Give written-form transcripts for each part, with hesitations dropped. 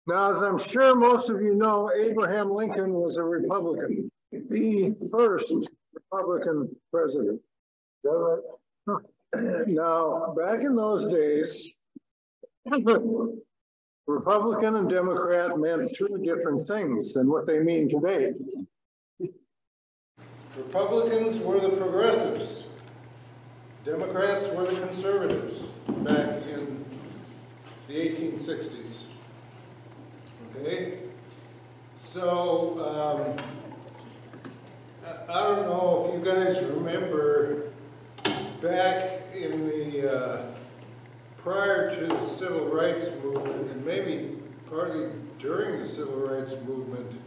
Now, as I'm sure most of you know, Abraham Lincoln was a Republican, the first Republican president. Is that right? Huh. Now, back in those days, Republican and Democrat meant two different things than what they mean today. Republicans were the progressives. Democrats were the conservatives back in the 1860s. Okay? So, I don't know if you guys remember back in the, prior to the Civil Rights Movement, and maybe partly during the Civil Rights Movement,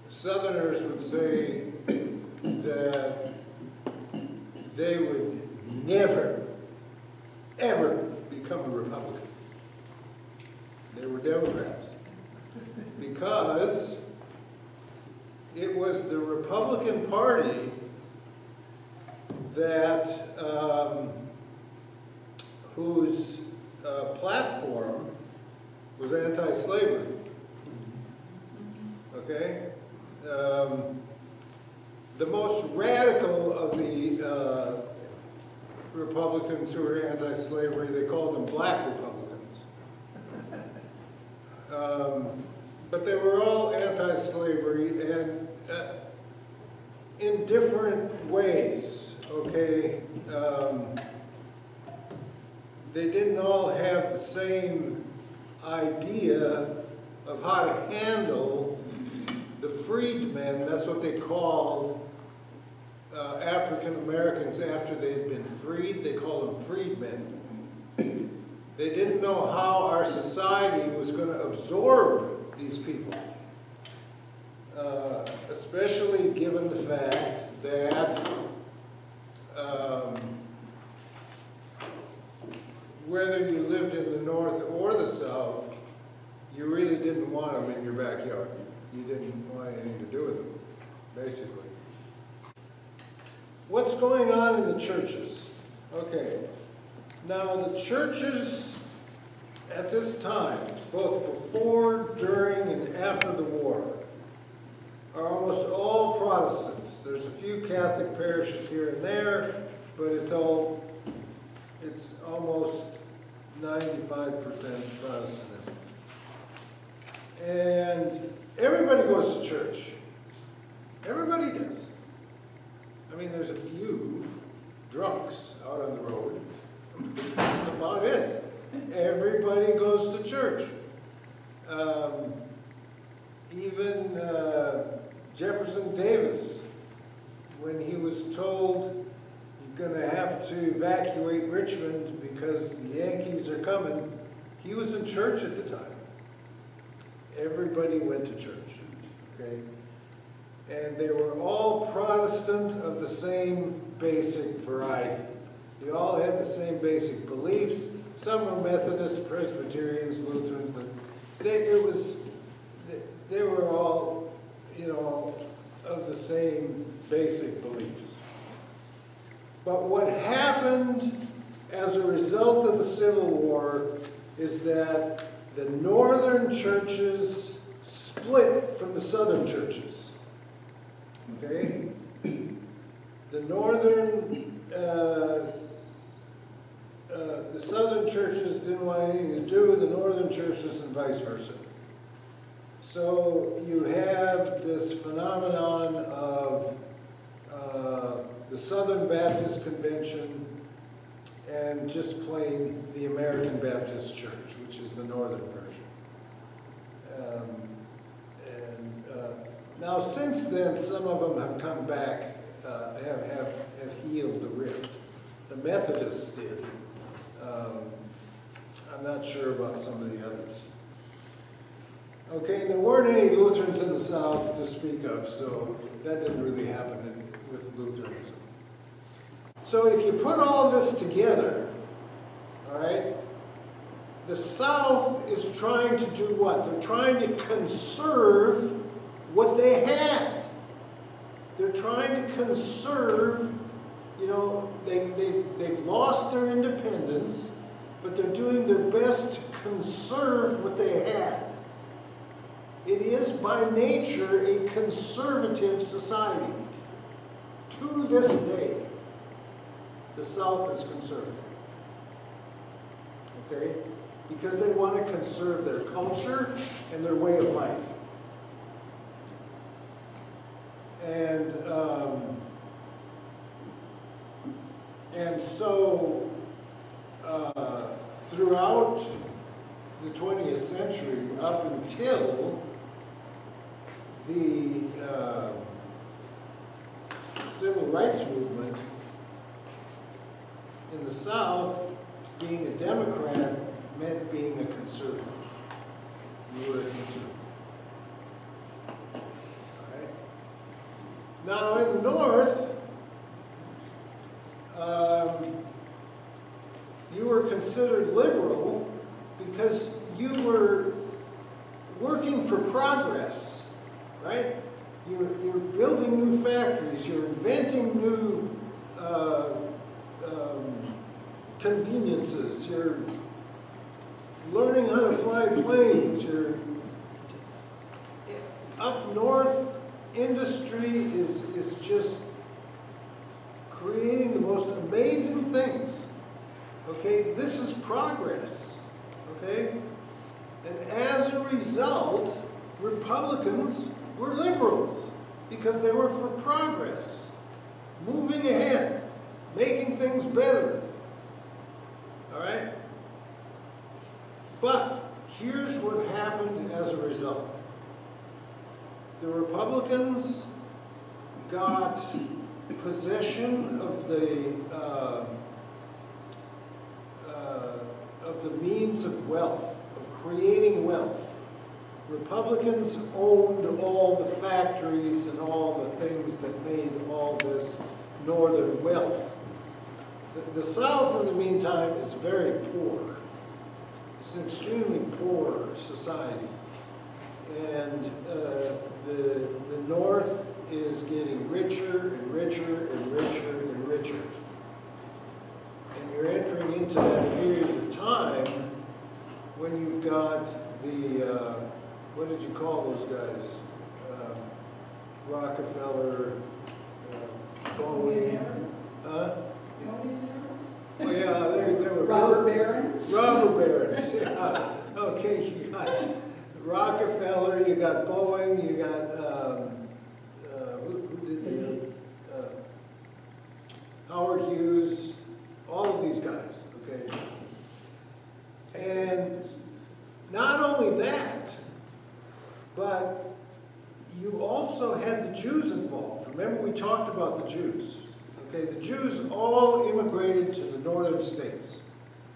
Southerners would say that they would never, ever become a Republican. They were Democrats. Because it was the Republican Party that, whose platform was anti-slavery. Okay? The most radical of the Republicans who were anti-slavery, they called them black Republicans. But they were all anti-slavery and in different ways, okay? They didn't all have the same idea of how to handle the freedmen. That's what they called African Americans after they had been freed. They called them freedmen. They didn't know how our society was going to absorb these people, especially given the fact that whether you lived in the North or the South, you really didn't want them in your backyard. You didn't want anything to do with them, basically. What's going on in the churches? Okay. Now, the churches at this time, both before, during, and after the war, are almost all Protestants. There's a few Catholic parishes here and there, but it's almost 95% Protestantism. And everybody goes to church. Everybody does. I mean, there's a few drunks out on the road. That's about it. Everybody goes to church. Even Jefferson Davis, when he was told you're going to have to evacuate Richmond because the Yankees are coming, he was in church at the time. Everybody went to church, okay? And they were all Protestant of the same basic variety. They all had the same basic beliefs. Some were Methodists, Presbyterians, Lutherans, but they were all, you know, of the same basic beliefs. But what happened as a result of the Civil War is that the northern churches split from the southern churches. Okay? The northern, the southern churches didn't want anything to do with the northern churches and vice versa. So you have this phenomenon of the Southern Baptist Convention and just plain the American Baptist Church, which is the northern version. Now since then, some of them have come back, have healed the rift. The Methodists did. I'm not sure about some of the others. Okay, there weren't any Lutherans in the South to speak of, so that didn't really happen with Lutheranism. So if you put all this together, all right, the South is trying to do what? They're trying to conserve what they had. They're trying to conserve, you know, they've lost their independence, but they're doing their best to conserve what they had. It is by nature a conservative society. To this day, the South is conservative. Okay? Because they want to conserve their culture and their way of life. And so throughout the 20th century, up until the civil rights movement in the South, being a Democrat meant being a conservative. You were a conservative. All right? Now in the North, you were considered liberal because you were working for progress, right? You're building new factories, you're inventing new conveniences, you're learning how to fly planes, you're up north, industry is just creating the most amazing things. Okay, this is progress. Okay? And as a result, Republicans were liberals because they were for progress, moving ahead, making things better. All right? But here's what happened as a result. The Republicans got possession of the means of wealth, of creating wealth. Republicans owned all the factories and all the things that made all this northern wealth. The South, in the meantime, is very poor. It's an extremely poor society. And the North is getting richer and richer and richer and richer. And you're entering into that period of time when you've got the, what did you call those guys? Rockefeller, Boeing. Huh? Well, yeah, they were robber barons. Robber barons, yeah. Okay, you got Rockefeller, you got Boeing, you got who did the Howard Hughes, all of these guys. Okay, and not only that, but you also had the Jews involved. Remember, we talked about the Jews. Okay, the Jews all immigrated to the northern states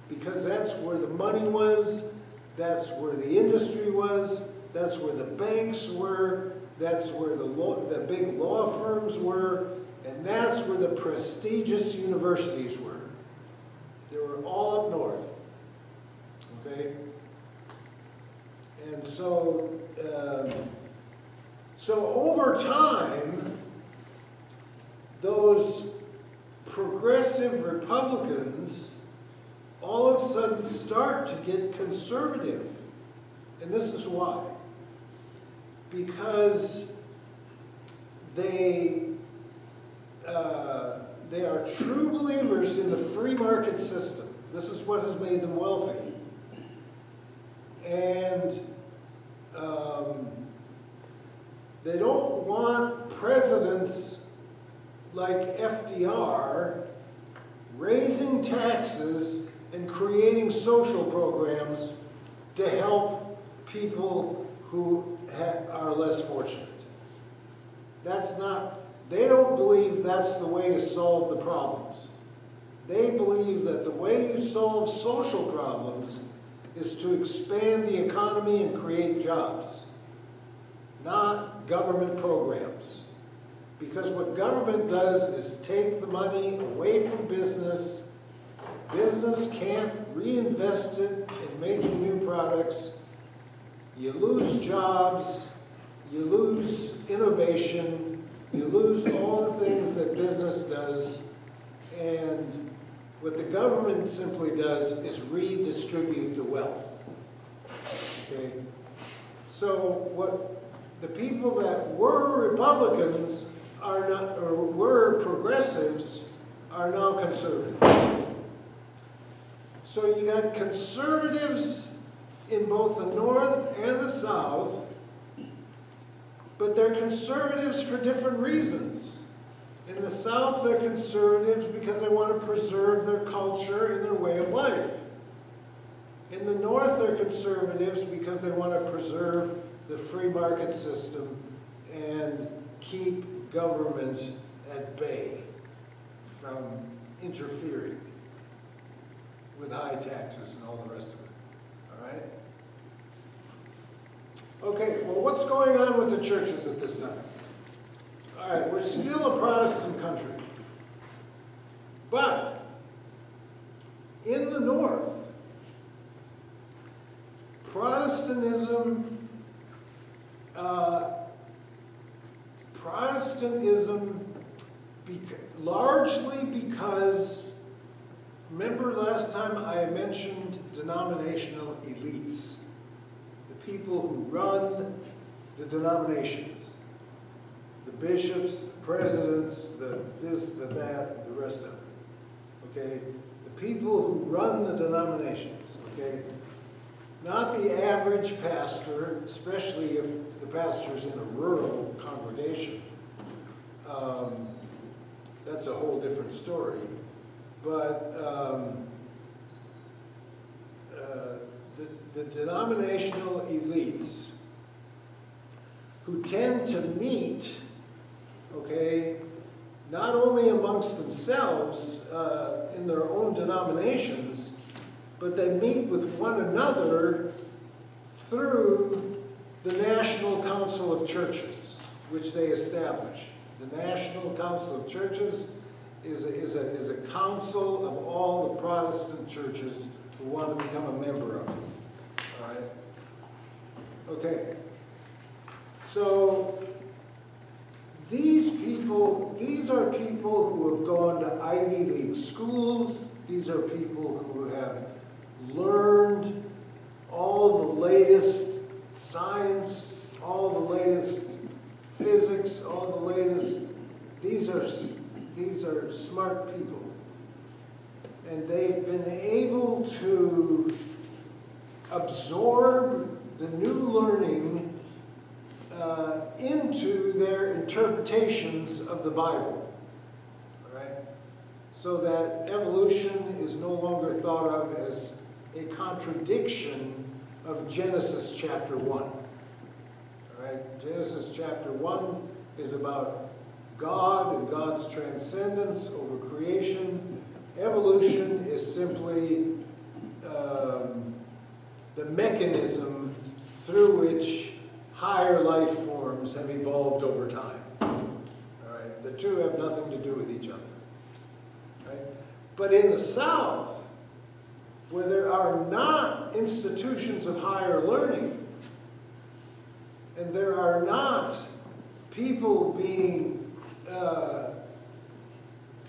because that's where the money was, that's where the industry was, that's where the banks were, that's where the big law firms were, and that's where the prestigious universities were. They were all up north. Okay? And so, over time, those progressive Republicans all of a sudden start to get conservative. And this is why. Because they are true believers in the free market system. This is what has made them wealthy. And they don't want presidents like FDR raising taxes and creating social programs to help people who are less fortunate. That's not, they don't believe that's the way to solve the problems. They believe that the way you solve social problems is to expand the economy and create jobs, not government programs. Because what government does is take the money away from business. Business can't reinvest it in making new products. You lose jobs, you lose innovation, you lose all the things that business does, and what the government simply does is redistribute the wealth. Okay? So what the people that were Republicans are not, or were progressives, are now conservatives. So you got conservatives in both the North and the South, but they're conservatives for different reasons. In the South, they're conservatives because they want to preserve their culture and their way of life. In the North, they're conservatives because they want to preserve the free market system and keep government at bay from interfering with high taxes and all the rest of it. All right? Okay, well, what's going on with the churches at this time? All right, we're still a Protestant country. But in the North, Protestantism largely because, remember last time I mentioned denominational elites, the people who run the denominations, the bishops, the presidents, the this, the that, the rest of it, okay? The people who run the denominations, okay? Not the average pastor, especially if the pastor's in a rural congregation. That's a whole different story. But the denominational elites who tend to meet, okay, not only amongst themselves in their own denominations, but they meet with one another through the National Council of Churches, which they establish. The National Council of Churches is a council of all the Protestant churches who want to become a member of it. All right? Okay. So these are people who have gone to Ivy League schools. These are people who have learned all the latest science, all the latest physics, all the latest. These are smart people. And they've been able to absorb the new learning into their interpretations of the Bible. All right? So that evolution is no longer thought of as a contradiction of Genesis chapter 1. All right? Genesis chapter 1 is about God and God's transcendence over creation. Evolution is simply the mechanism through which higher life forms have evolved over time. All right? The two have nothing to do with each other. Right? But in the South, where there are not institutions of higher learning, and there are not people being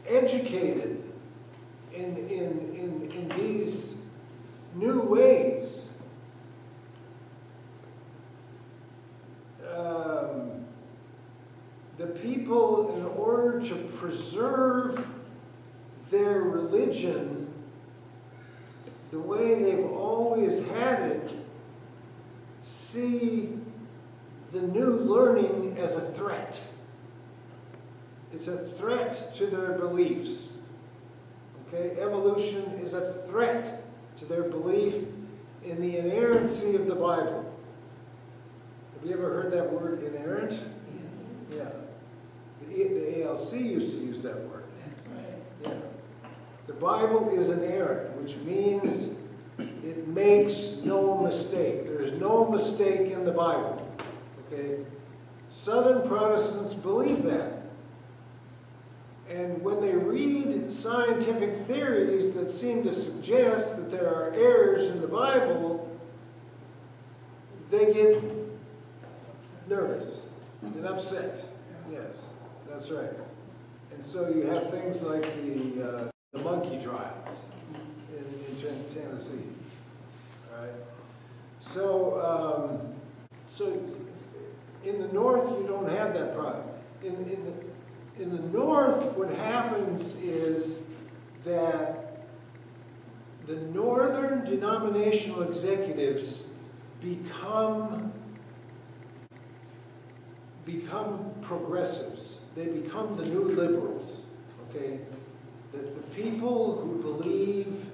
educated in these new ways, the people, in order to preserve their religion the way they've always had it, see the new learning as a threat. It's a threat to their beliefs. Okay? Evolution is a threat to their belief in the inerrancy of the Bible. Have you ever heard that word, inerrant? Yes. Yeah. The ALC used to use that word. That's right. Yeah. The Bible is inerrant, which means it makes no mistake. There's no mistake in the Bible. Okay? Southern Protestants believe that. And when they read scientific theories that seem to suggest that there are errors in the Bible, they get nervous and upset. Yes, that's right. And so you have things like the monkey trials in Tennessee. All right? So in the north, you don't have that problem. In the north, what happens is that the northern denominational executives become progressives. They become the new liberals, okay? The people who believe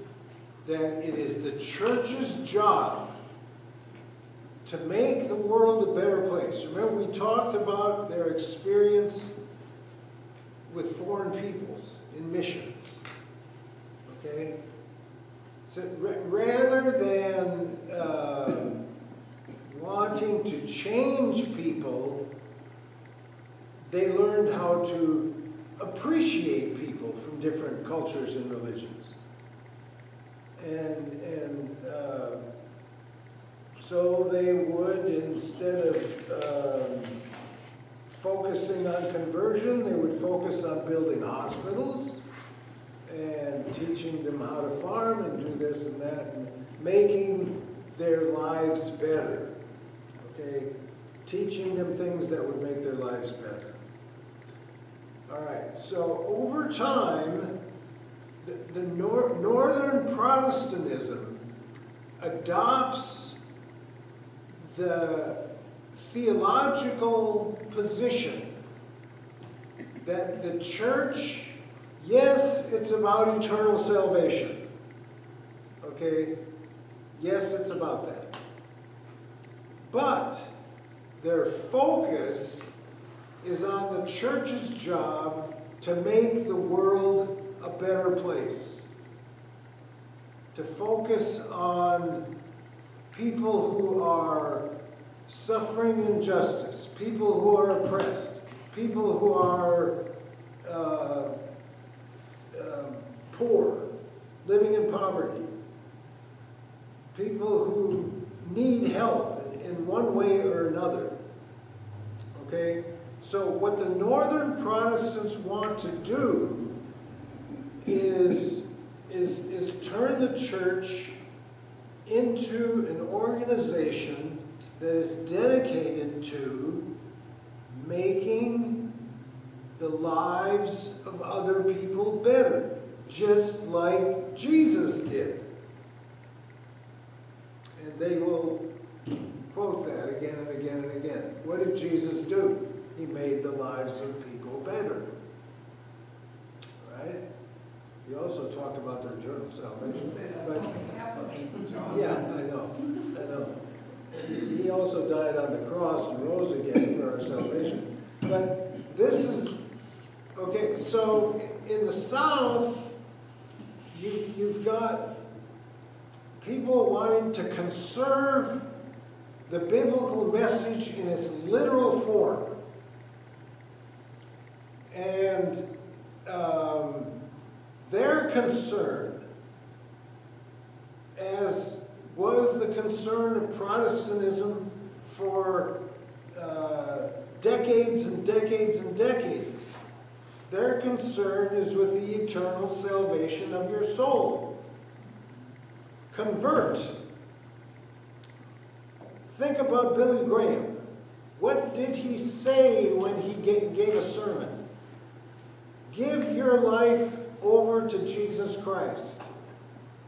that it is the church's job to make the world a better place. Remember, we talked about their experience with foreign peoples in missions, okay? So rather than wanting to change people, they learned how to appreciate people from different cultures and religions. And so they would, instead of focusing on conversion, they would focus on building hospitals and teaching them how to farm and do this and that, and making their lives better, okay? Teaching them things that would make their lives better. All right, so over time, the Northern Protestantism adopts the theological position that the church, yes, it's about eternal salvation. Okay? Yes, it's about that. But their focus is on the church's job to make the world a better place. To focus on people who are suffering injustice, people who are oppressed, people who are poor, living in poverty, people who need help in one way or another. Okay? So what the Northern Protestants want to do is turn the church into an organization that is dedicated to making the lives of other people better, just like Jesus did. And they will quote that again and again and again. What did Jesus do? He made the lives of people better. Right? He also talked about their eternal salvation. Yeah, I know. He also died on the cross and rose again for our salvation. But this is, okay, so in the South, you've got people wanting to conserve the biblical message in its literal form. And their concern, as was the concern of Protestantism for decades and decades and decades, their concern is with the eternal salvation of your soul. Convert. Think about Billy Graham. What did he say when he gave a sermon? Give your life over to Jesus Christ,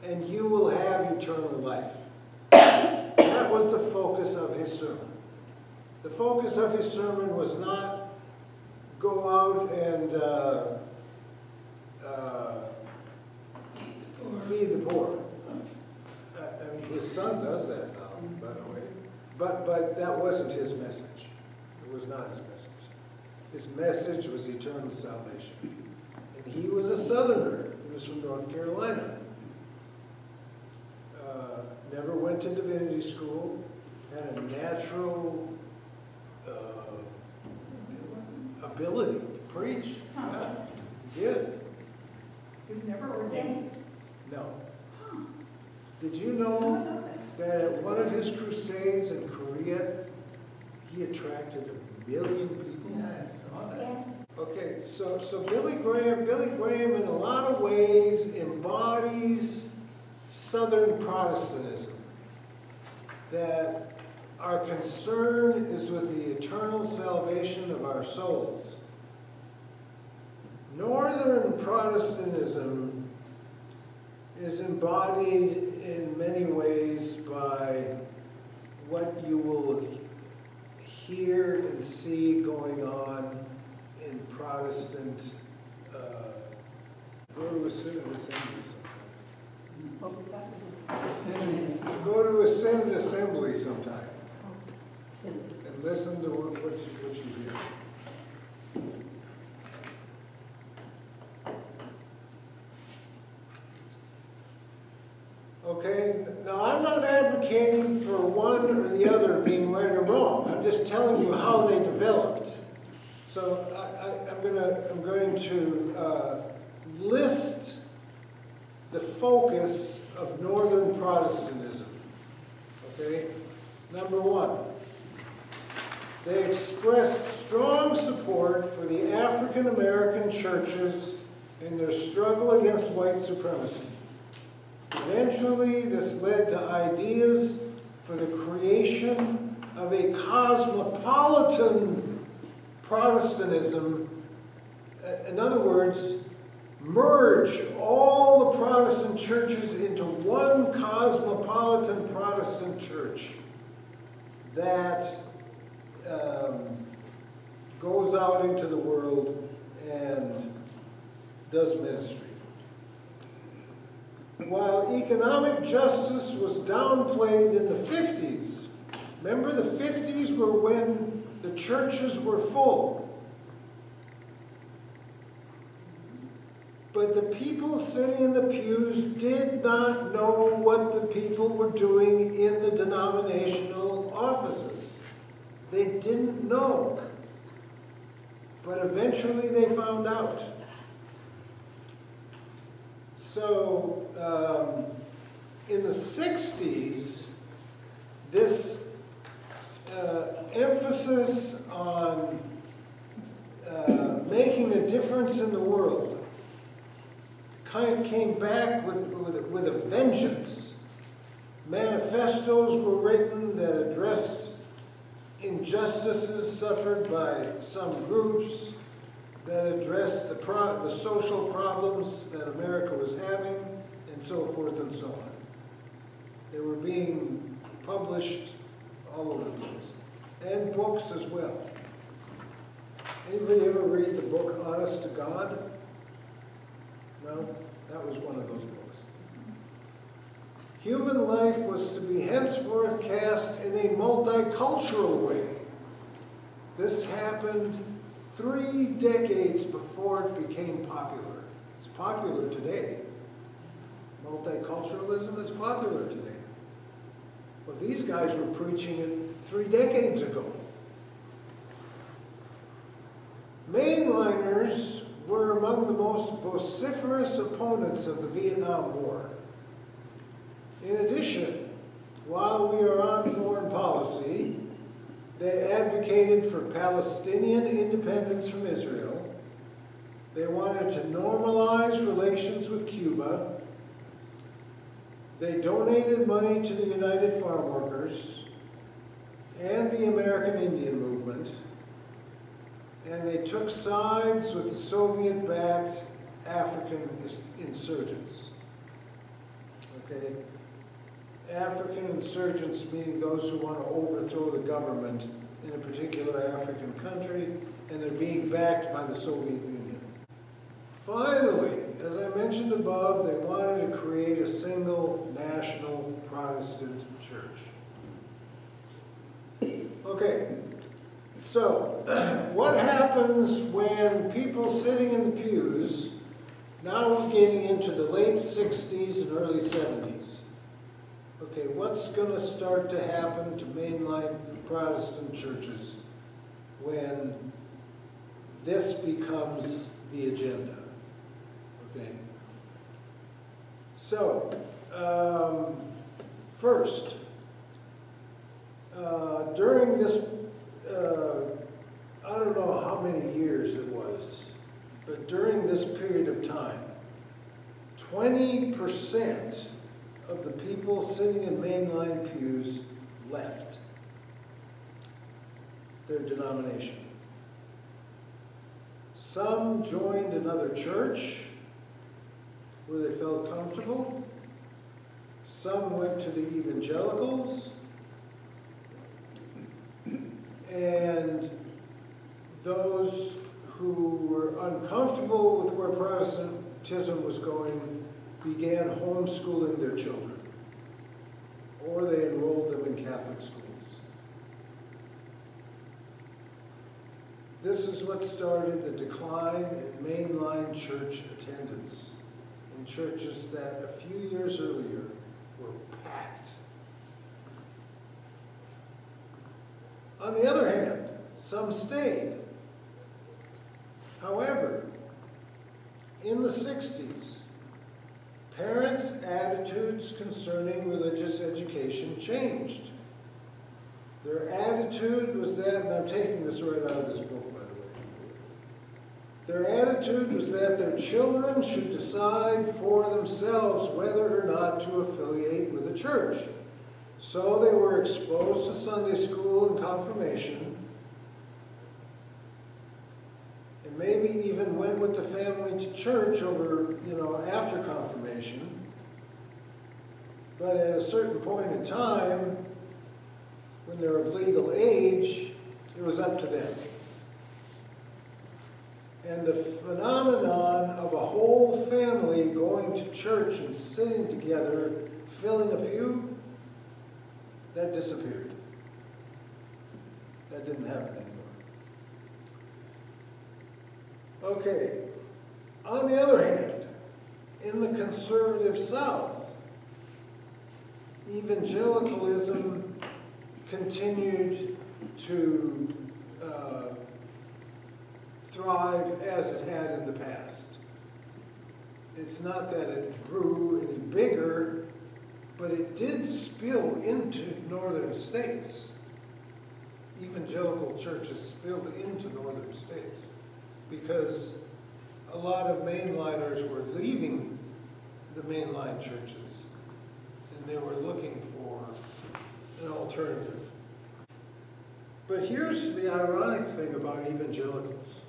and you will have eternal life. That was the focus of his sermon. The focus of his sermon was not go out and feed the poor. I mean, his son does that now, by the way. But that wasn't his message. It was not his message. His message was eternal salvation. And he was a Southerner. He was from North Carolina. Never went to divinity school. Had a natural ability to preach. Yeah, he did. He was never ordained? No. Did you know that at one of his crusades in Korea, he attracted 1 million people? Yeah, I saw that. Okay, so Billy Graham in a lot of ways embodies Southern Protestantism. that our concern is with the eternal salvation of our souls. Northern Protestantism is embodied in many ways by what you will hear and see going on in Protestant, go to a synod assembly sometime. Go to a synod assembly sometime and listen to what you hear. Okay, now I'm not advocating for one or the other being right or wrong. I'm just telling you how they developed. So I'm going to list the focus of Northern Protestantism. Okay, number one, they expressed strong support for the African American churches in their struggle against white supremacy. Eventually, this led to ideas for the creation of a cosmopolitan Protestantism. In other words, merge all the Protestant churches into one cosmopolitan Protestant church that goes out into the world and does ministry. While economic justice was downplayed in the 50s, remember the 50s were when the churches were full. But the people sitting in the pews did not know what the people were doing in the denominational offices. They didn't know. But eventually they found out. So, in the 60s, this emphasis on making a difference in the world kind of came back with a vengeance. Manifestos were written that addressed injustices suffered by some groups, that addressed the social problems that America was having, and so forth and so on. They were being published all over the place. And books as well. Anybody ever read the book Honest to God? No? That was one of those books. Human life was to be henceforth cast in a multicultural way. This happened 3 decades before it became popular. It's popular today. Multiculturalism is popular today. Well, these guys were preaching it 3 decades ago. Mainliners were among the most vociferous opponents of the Vietnam War. In addition, while we are on foreign policy, they advocated for Palestinian independence from Israel. They wanted to normalize relations with Cuba. They donated money to the United Farm Workers and the American Indian Movement. And they took sides with the Soviet-backed African insurgents. Okay? African insurgents meaning those who want to overthrow the government in a particular African country, and they're being backed by the Soviet Union. Finally, as I mentioned above, they wanted to create a single national Protestant church. Okay, so what happens when people sitting in the pews, now we're getting into the late 60s and early 70s. Okay, what's going to start to happen to mainline Protestant churches when this becomes the agenda? Okay. So, first, during this, I don't know how many years it was, but during this period of time, 20% of the people sitting in mainline pews left their denomination. Some joined another church where they felt comfortable. Some went to the evangelicals. And those who were uncomfortable with where Protestantism was going began homeschooling their children, or they enrolled them in Catholic schools. This is what started the decline in mainline church attendance in churches that a few years earlier were packed. On the other hand, some stayed. However, in the 60s, parents' attitudes concerning religious education changed. Their attitude was that, and I'm taking this right out of this book, by the way. Their attitude was that their children should decide for themselves whether or not to affiliate with a church. So they were exposed to Sunday school and confirmation, and maybe even went with the family to church over, after confirmation. But at a certain point in time, when they're of legal age, it was up to them. And the phenomenon of a whole family going to church and sitting together, filling a pew, that disappeared. That didn't happen anymore. Okay. On the other hand, in the conservative South, evangelicalism continued to thrive as it had in the past. It's not that it grew any bigger, but it did spill into northern states. Evangelical churches spilled into northern states because a lot of mainliners were leaving the mainline churches and they were looking for an alternative. But here's the ironic thing about evangelicals.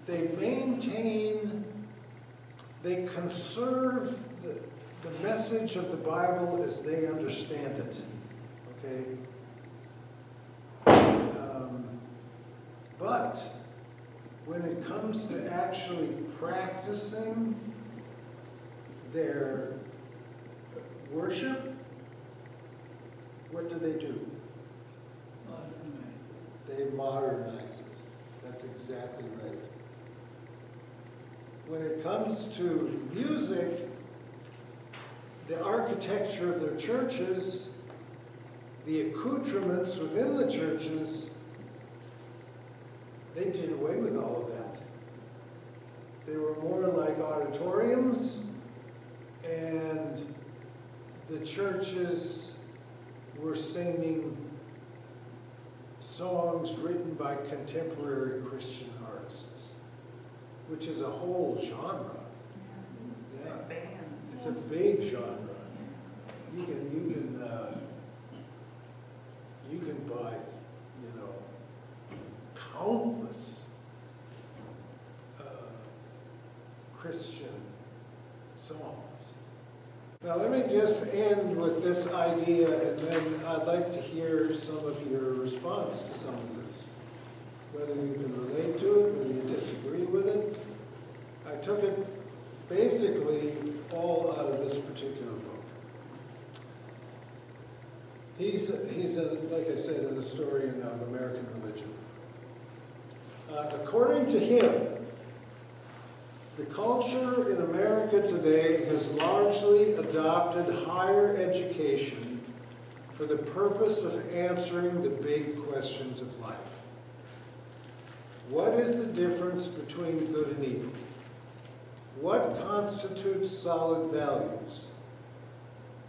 They conserve the message of the Bible as they understand it, okay? But when it comes to actually practicing their worship, what do? Modernize it. They modernize it. That's exactly right. When it comes to music, the architecture of their churches, the accoutrements within the churches, they did away with all of that. They were more like auditoriums, and the churches were singing songs written by contemporary Christian artists, which is a whole genre. Yeah. It's a big genre. You can buy, countless Christian songs. Now let me just end with this idea, and then I'd like to hear some of your response to some of this. Whether you can relate to it, whether you disagree with it. I took it basically all out of this particular book. He's like I said, an historian of American religion. According to him, the culture in America today has largely adopted higher education for the purpose of answering the big questions of life. What is the difference between good and evil? What constitutes solid values?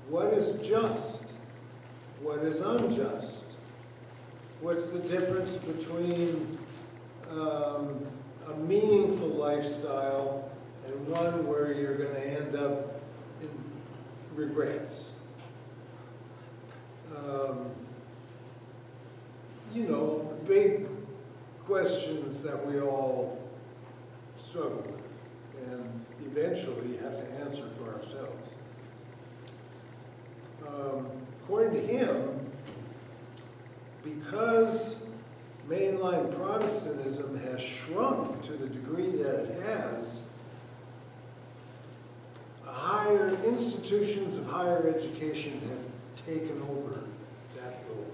What is just? What is unjust? What's the difference between a meaningful lifestyle and one where you're going to end up in regrets? that we all struggle with and eventually have to answer for ourselves. According to him, because mainline Protestantism has shrunk to the degree that it has, higher institutions of higher education have taken over that role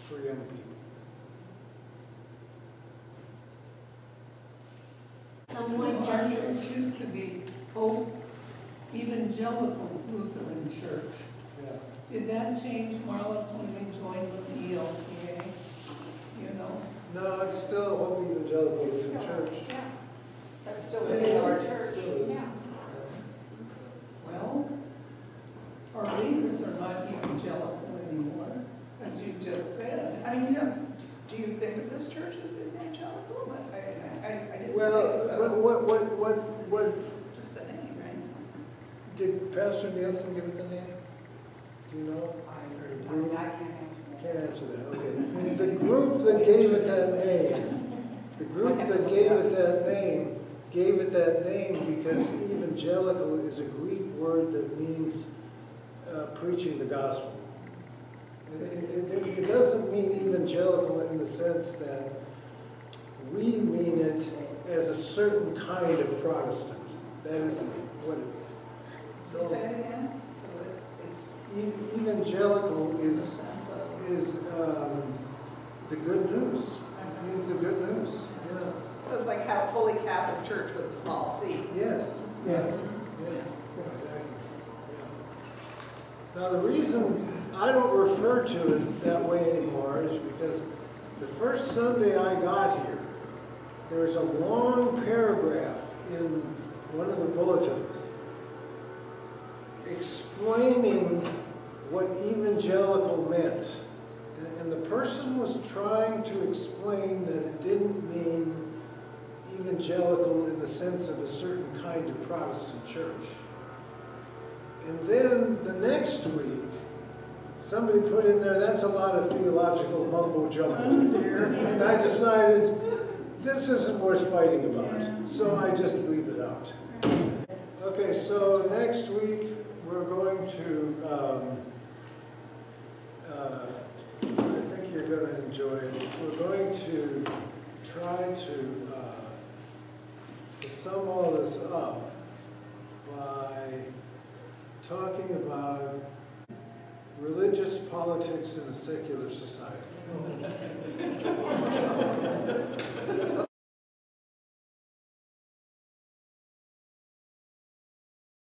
for young people. Someone Our just, church used to be Evangelical Lutheran Church. Yeah. Did that change more or less when we joined with the ELCA? You know? No, it's still Hope Evangelical Lutheran Church. yeah, that's still It in is. our It church. still is. Yeah. Well, our leaders are not evangelical anymore, as you just said. I mean, do you think of this church as evangelical? I didn't Well, think so. what Just the name, right? did Pastor Nielsen give it the name? Do you know? I can't answer that. Can't answer that, okay. The group that gave it that name, gave it that name because evangelical is a Greek word that means preaching the gospel. It doesn't mean evangelical in the sense that we mean it as a certain kind of Protestant. That isn't what it So say it again. So it's evangelical is the good news. It means the good news. Yeah. it's like how Holy Catholic Church with a small c. Yes. Exactly. Yeah. Now the reason I don't refer to it that way anymore is because the first Sunday I got here, there was a long paragraph in one of the bulletins explaining what evangelical meant. And the person was trying to explain that it didn't mean evangelical in the sense of a certain kind of Protestant church. And then the next week, somebody put in there, that's a lot of theological mumbo-jumbo. And I decided, this isn't worth fighting about. So I just leave it out. Okay, so next week, we're going to, I think you're going to enjoy it. We're going to try to sum all this up by talking about religious politics in a secular society.